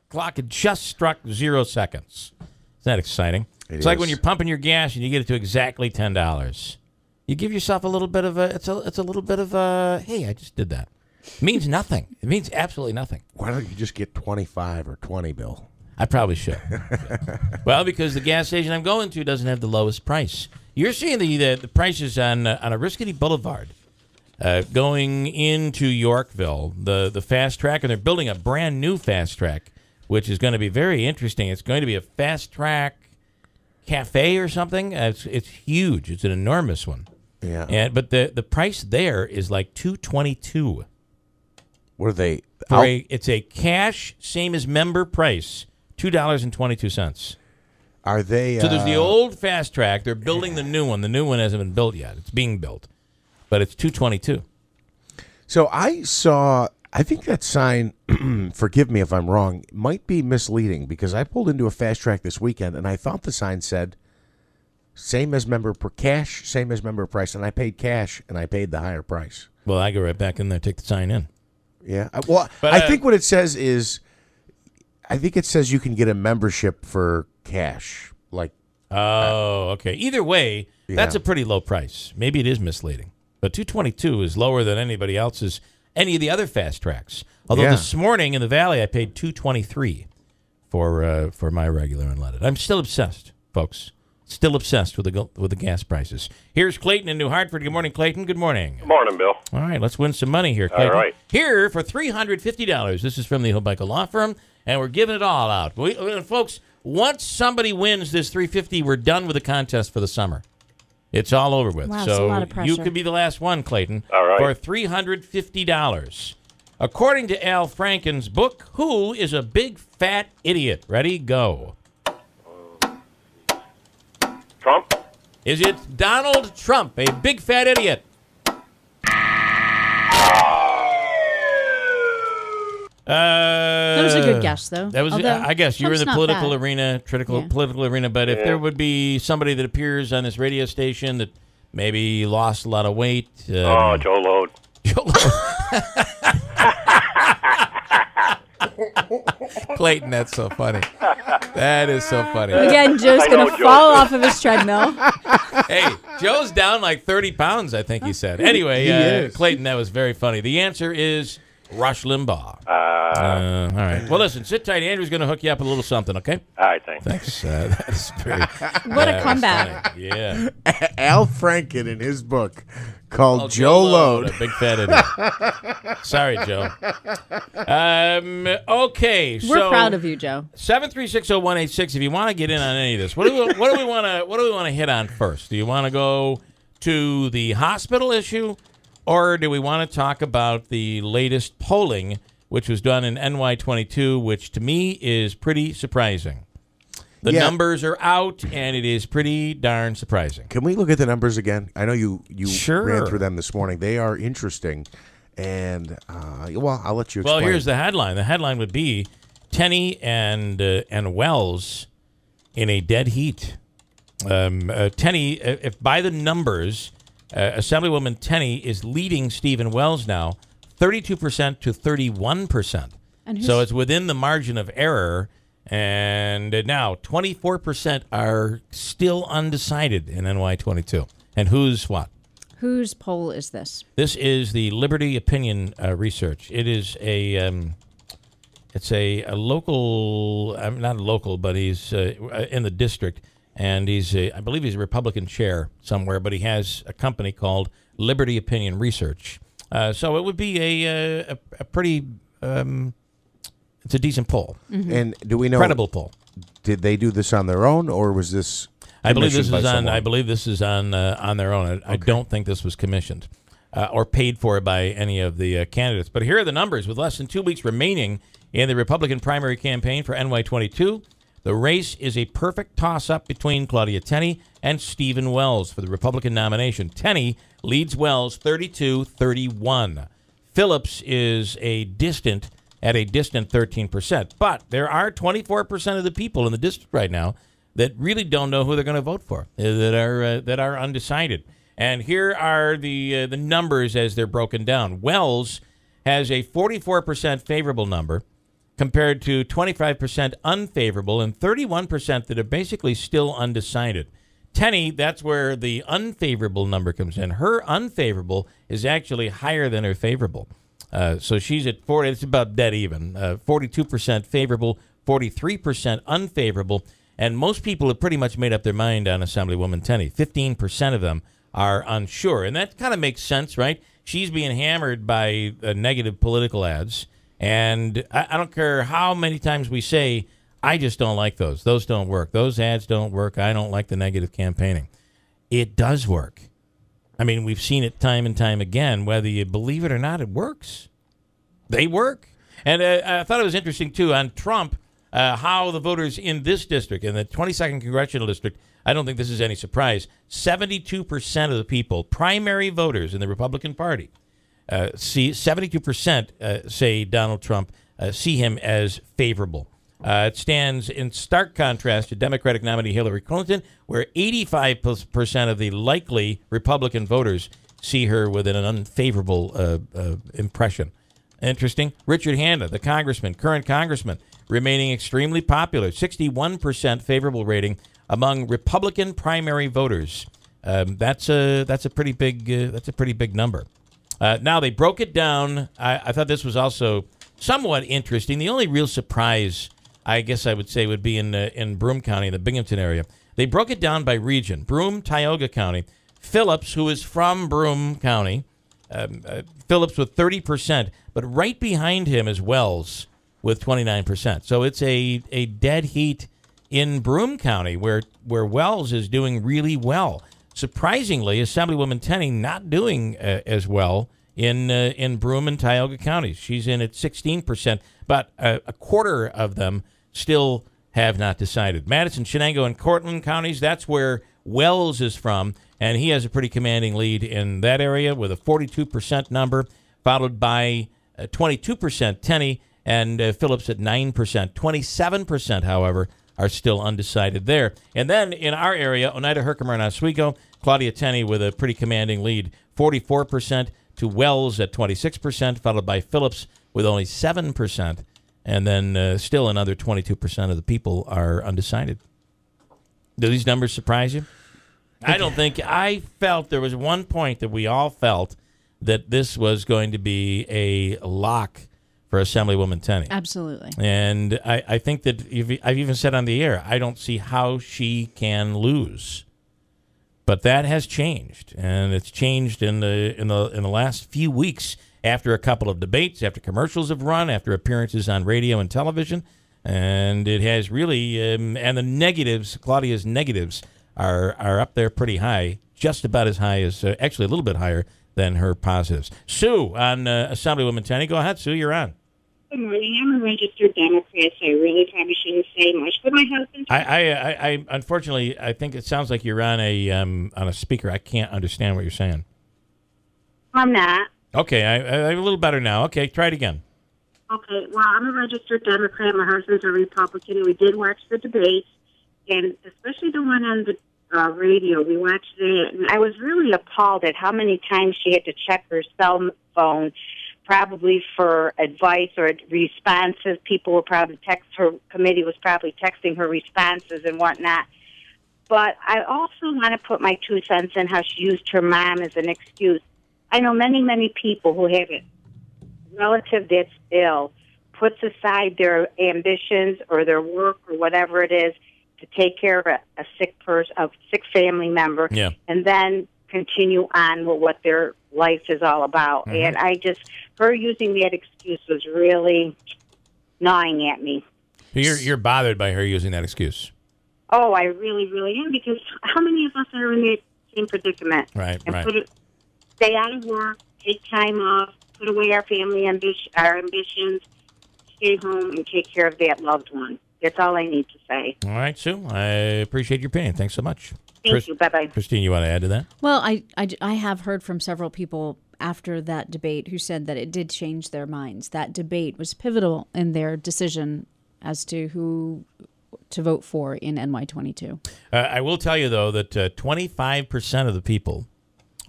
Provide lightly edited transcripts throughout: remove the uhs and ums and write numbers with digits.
clock had just struck 0 seconds. Isn't that exciting? It's like when you're pumping your gas and you get it to exactly $10. You give yourself a little bit of a, it's a little bit of a, hey, I just did that. It means nothing. It means absolutely nothing. Why don't you just get 25 or 20, Bill? I probably should. Well, because the gas station I'm going to doesn't have the lowest price. You're seeing the prices on Oriskany Boulevard going into Yorkville, the fast track, and they're building a brand new fast track, which is going to be very interesting. It's going to be a fast track cafe or something. It's huge. It's an enormous one. Yeah. But the price there is like $222. What are they? It's a cash, same as member price, $2.22. Are they? So there's the old fast track. They're building the new one. The new one hasn't been built yet. It's being built, but it's $222. So I think that sign, forgive me if I'm wrong, might be misleading because I pulled into a fast track this weekend and I thought the sign said same as member per cash, same as member price, and I paid cash and I paid the higher price. Well, I go right back in there, take the sign in. Yeah. Well, but, I think what it says is, I think it says you can get a membership for cash. Like. Oh, okay. Either way, that's a pretty low price. Maybe it is misleading, but $222 is lower than any of the other fast tracks. Although this morning in the Valley, I paid $223 for my regular unleaded. I'm still obsessed, folks. Still obsessed with the gas prices. Here's Clayton in New Hartford. Good morning, Clayton. Good morning. Good morning, Bill. All right, let's win some money here, Clayton. All right. Here for $350. This is from the Hobeika Law Firm, and we're giving it all out. Folks, once somebody wins this $350, we're done with the contest for the summer. It's all over with. Wow, so that's a lot of pressure. you could be the last one, Clayton, all right, for $350. According to Al Franken's book, Who is a Big Fat Idiot? Ready? Go. Trump? Is it Donald Trump, a big fat idiot? That was a good guess, though. That was, I guess, you're in the political arena, political arena. But if there would be somebody that appears on this radio station that maybe lost a lot of weight, Joe Load. Joe Load. Clayton, that's so funny. That is so funny. Again, Joe's going to fall off of his treadmill. Hey, Joe's down like 30 pounds, I think he said. Anyway, Clayton, that was very funny. The answer is Rush Limbaugh. All right. Well, listen, sit tight. Andrew's going to hook you up with a little something, okay? All right, thanks. Thanks. That is pretty. What a comeback. Yeah. Al Franken in his book called Joe Load. A big fat idiot. Sorry, Joe. Okay. We're proud of you, Joe. 7360186. If you want to get in on any of this, what do we want to hit on first? Do you want to go to the hospital issue, or do we want to talk about the latest polling, which was done in NY22, which to me is pretty surprising? The numbers are out, and it is pretty darn surprising. Can we look at the numbers again? I know you sure ran through them this morning. They are interesting, and I'll let you explain. Well, here's the headline. The headline would be Tenney and Wells in a dead heat. Tenney, if by the numbers, Assemblywoman Tenney is leading Stephen Wells now, 32% to 31%. So it's within the margin of error. And now 24% are still undecided in NY22. And who's what? Whose poll is this? This is the Liberty Opinion Research. It is it's a local, not a local, but he's in the district, and I believe he's a Republican chair somewhere, but he has a company called Liberty Opinion Research. So it would be a pretty. It's a decent poll. Mm-hmm. And do we know credible poll? Did they do this on their own, or was this? I believe this is on. Someone? I believe this is on their own. Okay. I don't think this was commissioned or paid for by any of the candidates. But here are the numbers. With less than 2 weeks remaining in the Republican primary campaign for NY22, the race is a perfect toss-up between Claudia Tenney and Stephen Wells for the Republican nomination. Tenney leads Wells 32-31. Phillips is at a distant 13%. But there are 24% of the people in the district right now that really don't know who they're going to vote for, that are undecided. And here are the numbers as they're broken down. Wells has a 44% favorable number compared to 25% unfavorable and 31% that are basically still undecided. Tenney, that's where the unfavorable number comes in. Her unfavorable is actually higher than her favorable. So she's at 40. It's about dead even. 42% favorable, 43% unfavorable. And most people have pretty much made up their mind on Assemblywoman Tenney. 15% of them are unsure. And that kind of makes sense, right? She's being hammered by negative political ads. And I don't care how many times we say, I just don't like those. Those don't work. Those ads don't work. I don't like the negative campaigning. It does work. I mean, we've seen it time and time again. Whether you believe it or not, it works. They work. And I thought it was interesting, too, on Trump, how the voters in this district, in the 22nd Congressional District, I don't think this is any surprise, 72% of the people, primary voters in the Republican Party, 72% say Donald Trump, see him as favorable. It stands in stark contrast to Democratic nominee Hillary Clinton, where 85% of the likely Republican voters see her with an unfavorable impression. Interesting. Richard Hanna, the current congressman, remaining extremely popular, 61% favorable rating among Republican primary voters. That's a pretty big number. Now they broke it down. I thought this was also somewhat interesting. The only real surprise, I guess I would say, would be in Broome County, the Binghamton area. They broke it down by region. Broome, Tioga County. Phillips, who is from Broome County, Phillips with 30%, but right behind him is Wells with 29%. So it's a dead heat in Broome County where Wells is doing really well. Surprisingly, Assemblywoman Tenney not doing as well in Broome and Tioga counties. She's in at 16%, but a quarter of them still have not decided. Madison, Shenango, and Cortland counties, that's where Wells is from, and he has a pretty commanding lead in that area with a 42% number, followed by 22% Tenney, and Phillips at 9%. 27%, however, are still undecided there. And then in our area, Oneida, Herkimer, and Oswego, Claudia Tenney with a pretty commanding lead, 44% to Wells at 26%, followed by Phillips with only 7%. And then still another 22% of the people are undecided. Do these numbers surprise you? I don't think. I felt there was one point that we all felt that this was going to be a lock for Assemblywoman Tenney. Absolutely. And I think that I've even said on the air, I don't see how she can lose. But that has changed, and it's changed in the last few weeks after a couple of debates, after commercials have run, after appearances on radio and television, and it has really and the negatives, Claudia's negatives, are up there pretty high, just about as high as actually a little bit higher than her positives. Sue on Assemblywoman Tenney, go ahead, Sue, you're on. Good morning. I'm a registered Democrat, so I really probably shouldn't say much. But my husband... I unfortunately, I think it sounds like you're on a speaker. I can't understand what you're saying. I'm not. Okay, I'm a little better now. Okay, try it again. Okay, well, I'm a registered Democrat. My husband's a Republican. We did watch the debates, and especially the one on the radio. We watched it, and I was really appalled at how many times she had to check her cell phone, probably for advice or responses. People were probably her committee was probably texting her responses and whatnot. But I also want to put my 2 cents in how she used her mom as an excuse. I know many, many people who have a relative that's ill, puts aside their ambitions or their work or whatever it is to take care of a sick person, a sick family member, and then continue on with what their life is all about. And her using that excuse was really gnawing at me. You're bothered by her using that excuse. Oh, I really, really am, because how many of us are in that same predicament? Right, and right. Stay out of work, take time off, put away our family our ambitions, stay home and take care of that loved one. That's all I need to say. All right, Sue. I appreciate your opinion. Thanks so much. Thank you. Bye-bye. Christine, you want to add to that? Well, I have heard from several people after that debate who said that it did change their minds. That debate was pivotal in their decision as to who to vote for in NY22. I will tell you, though, that 25% of the people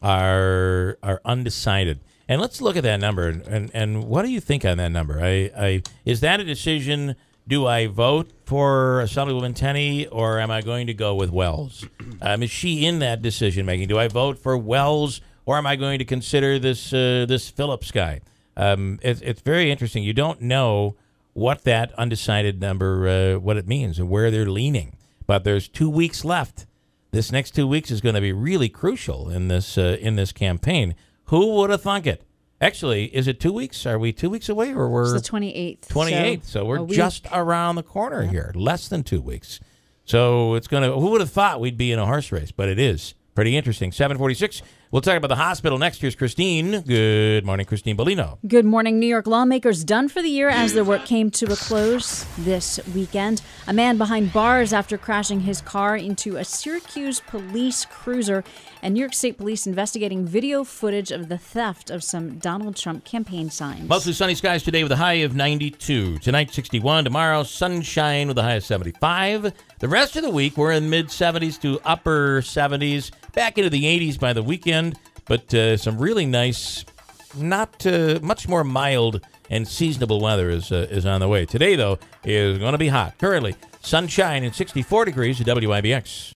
are undecided. And let's look at that number. And what do you think on that number? Is that a decision? Do I vote for Assemblywoman Tenney, or am I going to go with Wells? Is she in that decision making? Do I vote for Wells, or am I going to consider this Phillips guy? It's very interesting. You don't know what that undecided number, what it means, and where they're leaning. But there's 2 weeks left. This next 2 weeks is going to be really crucial in this campaign. Who would have thunk it? Actually, is it 2 weeks? Are we 2 weeks away, or we're it's the 28th? 28th. So we're just around the corner here, less than 2 weeks. So it's going to. Who would have thought we'd be in a horse race? But it is pretty interesting. 7:46. We'll talk about the hospital next. Here's Christine. Good morning, Christine Bellino. Good morning. New York lawmakers done for the year as their work came to a close this weekend. A man behind bars after crashing his car into a Syracuse police cruiser, and New York State police investigating video footage of the theft of some Donald Trump campaign signs. Mostly sunny skies today with a high of 92. Tonight, 61. Tomorrow, sunshine with a high of 75. The rest of the week, we're in mid-70s to upper 70s. Back into the 80s by the weekend, but some really nice, not much more mild and seasonable weather is on the way. Today, though, is going to be hot. Currently, sunshine and 64 degrees at WIBX.